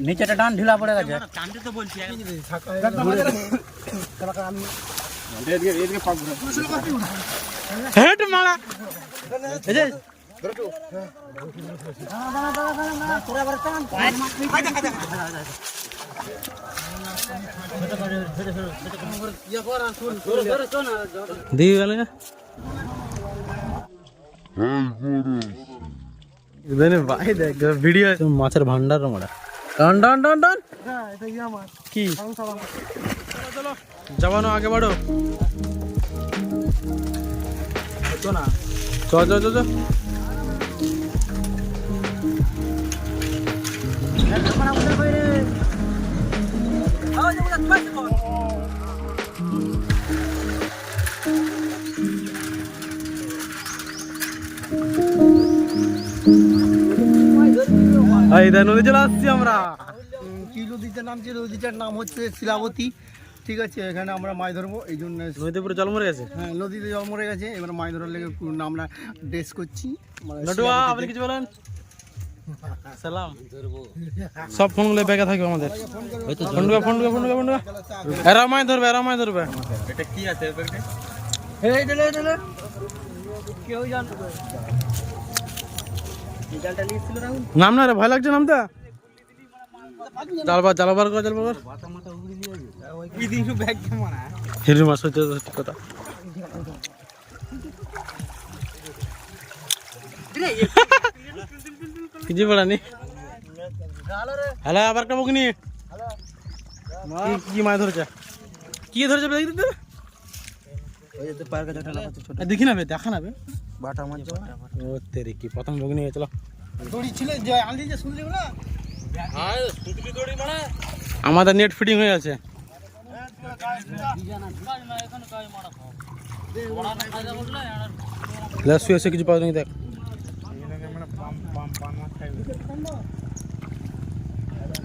नीचे टान ढीला पड़ेगा हेड मारा भाई देख वीडियो माছের ভান্ডার মারা টান টান টান টান কি চলো জওয়ানো আগে বাড়ো তো না চল চল চল নদী চলে আসছি আমরা কি নদীটার নাম ছিল? নদীটার নাম হচ্ছে শিলাবতী। ঠিক আছে, এখানে আমরা মাছ ধরবো এই জন্য। নদীতে পুরো জল মরে গেছে। হ্যাঁ, নদীতে জল মরে গেছে। এবার মাছ ধরার লেগে আমরা ড্রেস করছি। আপনি কিছু বলেন? সালাম। সব ফোনগুলো ব্যাগে থাকবে আমাদের। ফোন এরা মাছ ধরবে, এরা মাছ ধরবে। এটা কি আছে? কেউ জানতো নাম না রে, ভয় লাগছে নামটা। জালবার জালবার কর, জালবার কর। হিরু মাছ হচ্ছে ঠিক কথা। কিছু পড়ানি। হ্যালো, আবার একটা বকনি। কি মাছ ধরেছে? কি ধরেছে দেখি না দেখা না বাটা মাছ। ও তেরি কি প্রথম বগনি হয়ে চলো। দড়ি ছিল যে আনলি যে শুনলি না? হ্যাঁ, সুতলি দড়ি মারা। আমাদের নেট ফিটিং হয়ে আছে। লাসু এসে কিছু পাওয়া নেই দেখ।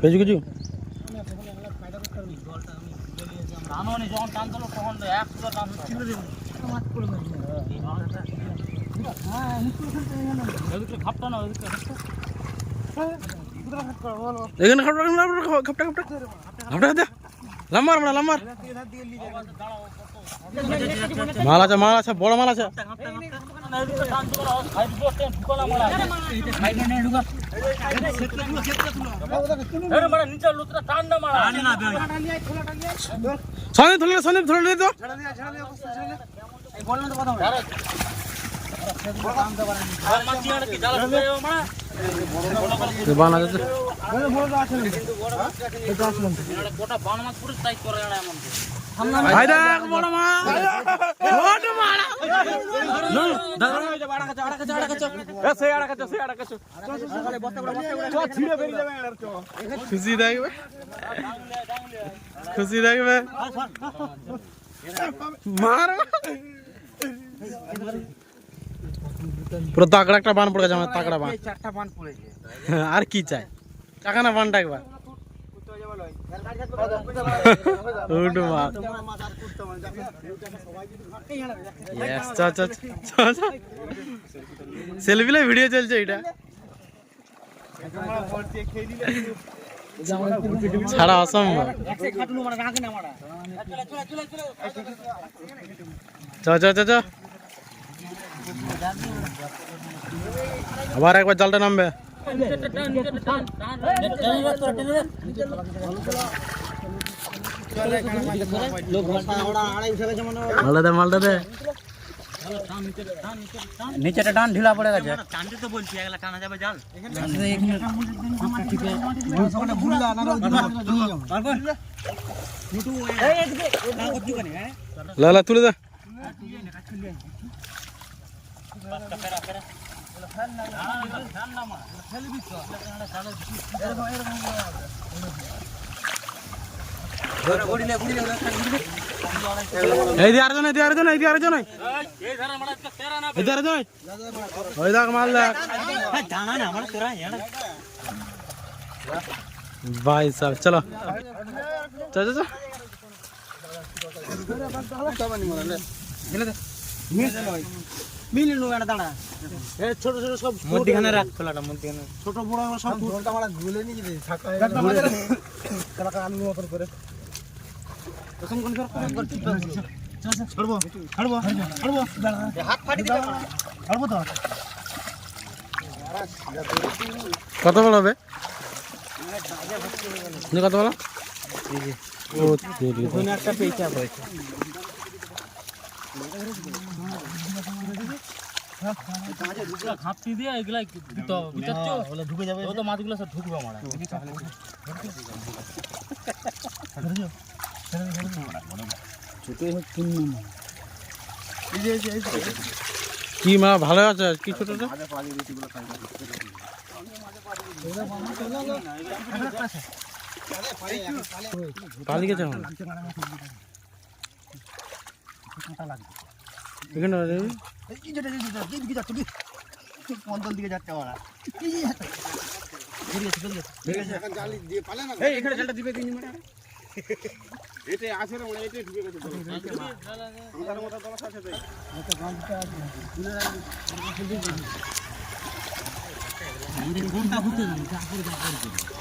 পেয়েছি কিছু? যখন টান দিল তখন 100 টান ছিল রে। মাল আছে, মাল আছে, বড় মাল আছে। সন্দীপ ধরলে, সন্দীপ ধরলে তো খুশি থাকবে, খুশি থাকবে। মার পুরো তাকড়া একটা বান পড়ে গেছে আমার। তাকড়া বান, 4টা বান পড়েছে। আর কি চাই? টাকা না বানটা একবার সেলফি ভিডিও চলছে এটা ছাড়া অসম্ভব। চ চ চ চ আবার একবার জালটা নামবে। মালটা দে, মালটা দে। নিচেটা টান ঢিলা পড়ে গেছে। টানতে তো বলছি, একলা টানা যাবে জাল। লালা তুলে দে। এই দিয়ে আরেকজন, এই দিয়ে আরেকজন, এই দিয়ে আরেকজন, এই দিয়ে আরেকজন। ওই দেখ মাল দেখ ভাই সাহেব। চলো চল চল মিলে নো এটা দাঁড়া ছোট ছোট সব মধ্যখানে রাখ খোলাটা মধ্যখানে ছোট বড় সব ঢোলটা মারা গুলে নিয়ে যাবে ছাকা কাকা আমি মতন করে প্রথম কোন কর ছাড়বো ছাড়বো ছাড়বো হাত ফাটি দিবে ছাড়বো তো কত বড় হবে কত বড় ও ওখানে একটা পেঁচা হয়েছে ঘাপটি দিয়ে এগুলা দিতে হবে বুঝছো ওগুলো ঢুকে যাবে ও তো মাছগুলো সব ঢুকবে আমার কি মা ভালো আছে কি ছোটটা পালি গেছে এখানে অন্তল দিকে যাচ্ছে ওরা এখানে জালটা দিবে তিন মিনিট এটা আছে না এটা ঢুকে গেছে আমাদের মতো দলস আছে তাই এটা গাছটা তুলে রাখি আমাদের ঘন্টা ঘুরতে যাবে যা করে যা করে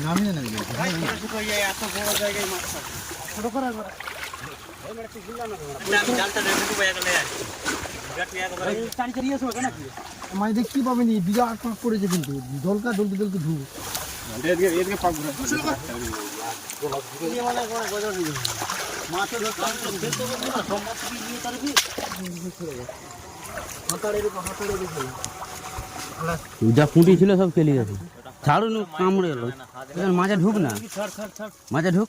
নামিয়ে নেবে এত বড় জায়গায় মাছ ছোট করা মাছ দেখতে পাবেন বিরাট পাক পড়েছে কিন্তু দলকা দলকে দলকে ধুব যা পুঁটি ছিল সব কেলি গেছে ছাড়ুন কামড়ে এলো মাঝে ঢুক না মাঝে ঢুক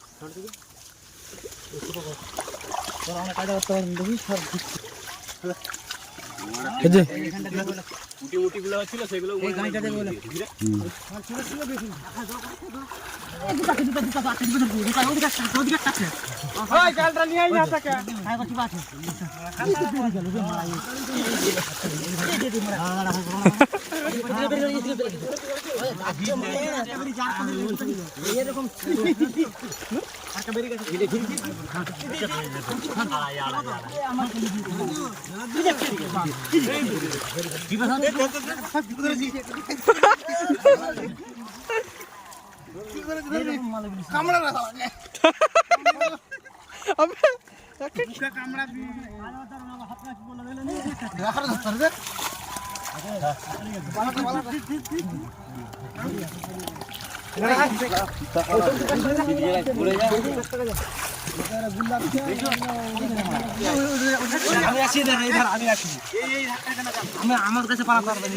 আমার কাছে পাওয়া পারবে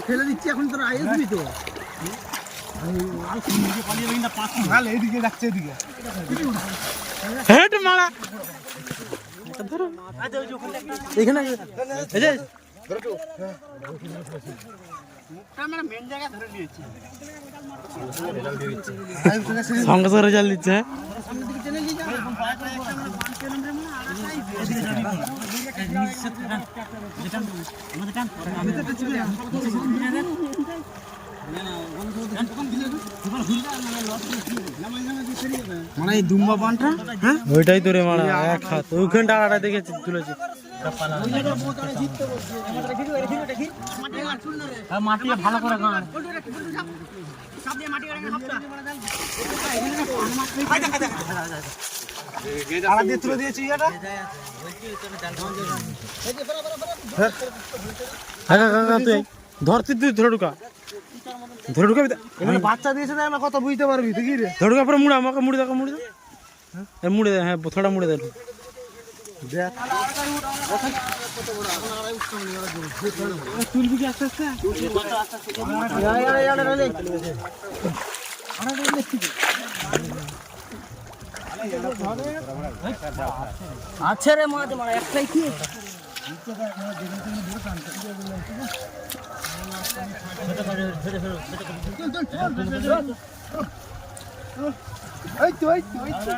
ফেলে দিচ্ছি এখন তোর আইসবি তো এইদিকে যাচ্ছে এদিকে হেট মারা এখানে সঙ্গে সঙ্গে রেজাল্ট দিচ্ছে মানে এই দুম্বা পানটা হ্যাঁ ওইটাই তোরে মারা এক হাত ওইখান টাকাটা দেখেছি তুলেছি মাটি ভালো করে তুলে দিয়েছি এটা তুই ধরতি তুই ধরে ঢুকা বাচ্চা দিয়েছে না কত বুঝতে পারবি দেখি রে ধরে ঢুকা পরে মুড়া আমাকে মুড়ে দেখো মুড়ে মুড়ে দে হ্যাঁ থোড়া মুড়ে দে তুলবি কি আস্তে আস্তে আচ্ছা রে মাছ মারা একটাই কি এই তো এই তো এই তো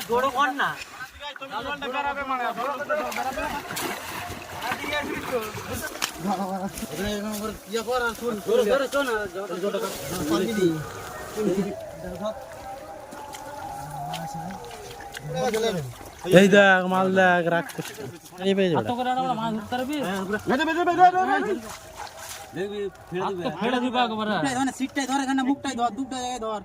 দৌড়ো কর না এই দেখ মাল দেখ রাখ এই পেয়ে যাবে সিটটাই ধর এখানে মুখটাই ধর দুটো জায়গায় ধর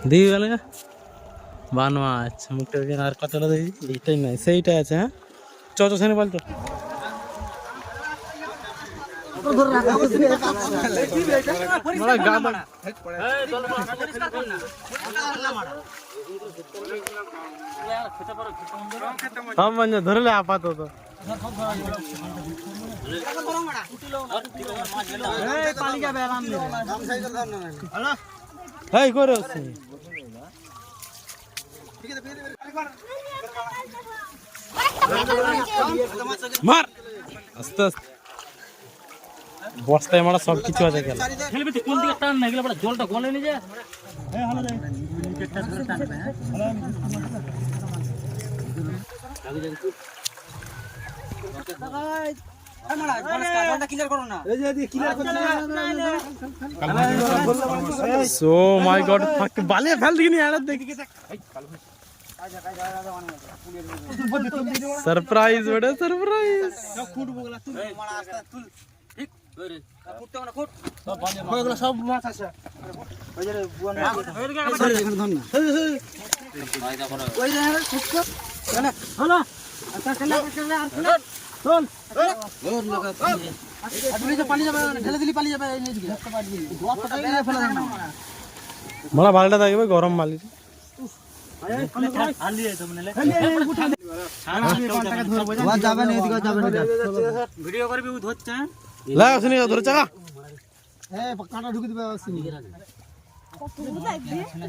দিয়ে গেলে বানো আচ্ছা মুখটা আর কতটা দেখি এইটাই নাই সেইটাই আছে হ্যাঁ চ চ সেনে বলতো ধরলে আপাতত এই করে মার আস্তে আস্তে বস্তায় মারা সব কিছু আছে গেল খেলবি তুই কোন দিকে টান না গেলে বড় জলটা গলে নিয়ে যা সো মাই গড ফাক বালে ফেল দিনি আর দেখি सरप्राइज बेटा सरप्राइज সব মাছ আছে मला बालटा থাকবে গরম মালি ভিডিও করবি ও ধরছে লা শুনি ধরে চাকা কাঁটা ঢুকে দিবে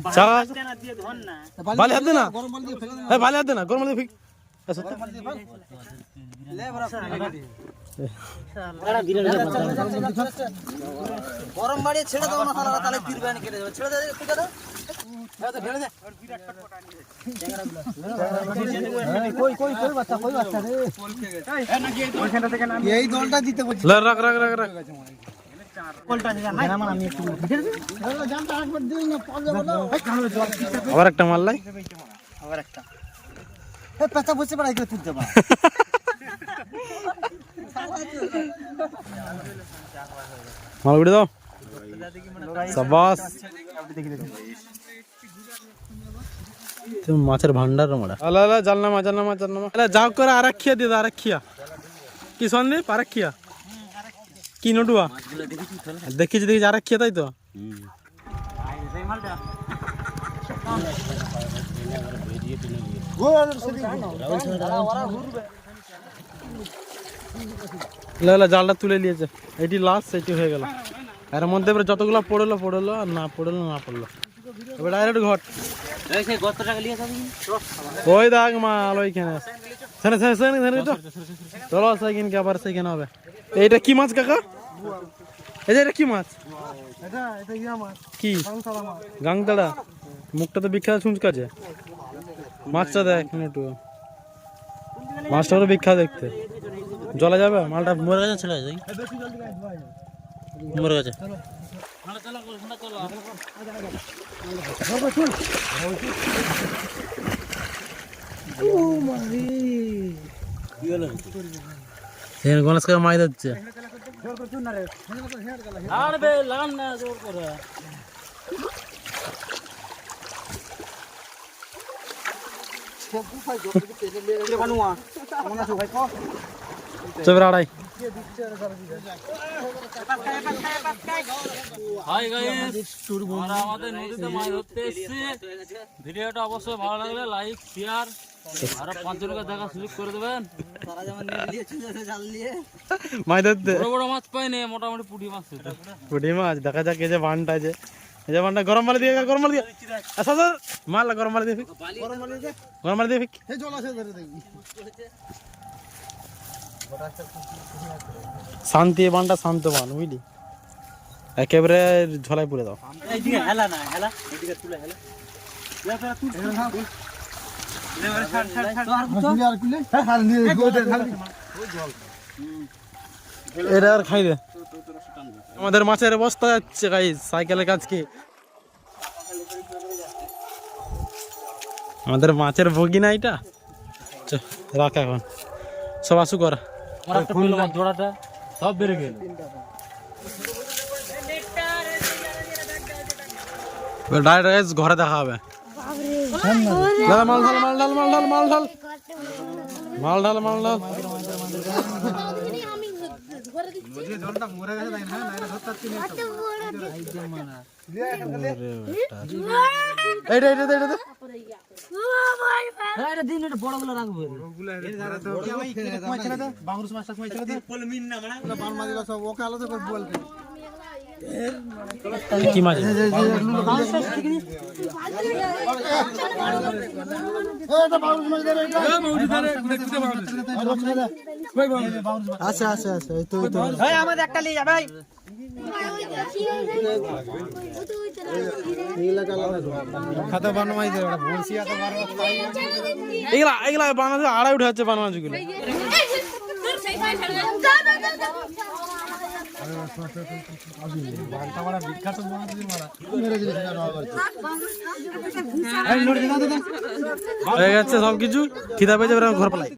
চাকা দিয়ে ধর না বালি হাত দে না গরম পানি দিয়ে ফেলে এই বালি হাত দে না গরম মালি ফিক গরম বাড়ি ছেড়ে দাও না তাহলে ফিরবে না কেটে যাবে ছেড়ে দাও কেটে দাও ফেলে দে এই দলটা দিতে বলছি লা রাখ রাখ রাখ রাখ আবার একটা মাল লাই পেঁচা বসে পড়াই করে তুলতে পারে মাল উড়ে দাও সাবাস তুই মাছের ভান্ডার মারা আলা আলা জালনামা জালনামা জালনামা আলা যাও করে আরক্ষিয়া দিয়ে দাও আরক্ষিয়া কি সন্দীপ আরক্ষিয়া কি নটুয়া দেখিছি দেখিছি আরক্ষিয়া তাই তো লা জালটা তুলে নিয়েছে এটি লাস্ট সেটি হয়ে গেল এর মধ্যে এবার যতগুলো পড়লো পড়লো আর না পড়লো না পড়লো এবার ডাইরেক্ট ঘট সেই গতটাকে নিয়ে যাবি ওই দাগ মাল ওইখানে সেনে সেনে সেনে সেনে তো চলো সেখানে কি আবার সেখানে হবে এইটা কি মাছ কাকা এই যে এটা কি মাছ এটা ইয়া মাছ কি গাংতলা মাছ গাংতলা মুখটা তো বিখ্যাত শুনকাছে মাছটা দেখ একটু মাছটা তো বিখ্যাত দেখতে জলে যাবে মালটা মরে গেছে ছেড়ে যাই মরে গেছে গণেশ কাকা মাছ ধরছে চবে আড়াই হাই গাইস আমরা আমাদের নদীতে মাছ ধরতে এসেছি ভিডিওটা অবশ্যই ভালো লাগলে লাইক শেয়ার আর 5 জনকে দেখা সুযোগ করে দেবেন। মাছ ধরতে বড় বড় মাছ পাইনি, মোটামুটি পুঁটি মাছ ছিল। পুঁটি মাছ দেখা যাক। এই যে বানটা আছে, এই যে বানটা গরম মারি দিয়ে গরম মারি দিয়ে আচ্ছা স্যার মারলা গরম মারি দিয়ে গরম মারি দিয়ে ফিক। এই জল আছে ধরে দেখবি শান্তি, এই বানটা শান্ত বান বুঝলি, একেবারে ঝোলায় পুড়ে দাও। এইদিকে হেলা না হেলা, এইদিকে তুলে হেলা এটা আর খাই দে। আমাদের মাছের অবস্থা যাচ্ছে গাইস, সাইকেলের কাজ কি আমাদের মাছের ভোগী না এটা। রাখ এখন সব আসু কর। আমার একটা পেলো মাছ জোড়াটা সব বেড়ে গেল। ডাইরেক্ট ঘরে দেখা হবে। দাদা মাল ঢাল মাল ঢাল মাল ঢাল মাল ঢাল মাল ঢাল মাল ঢাল। এইটা এইটা এইটা দে। এটা দিন এটা বড় গুলো রাখবো। কি মাছ? আচ্ছা আচ্ছা আচ্ছা এই তো আমাদের একটা নিয়ে যাবে। খাতা বানমাই দে ওটা বলছি এত বার এগুলা এগুলা বানাতে আড়াই উঠে যাচ্ছে বান মাছগুলো। হয়ে গেছে সবকিছু, খিদা পেয়েছে, ঘর পালাই।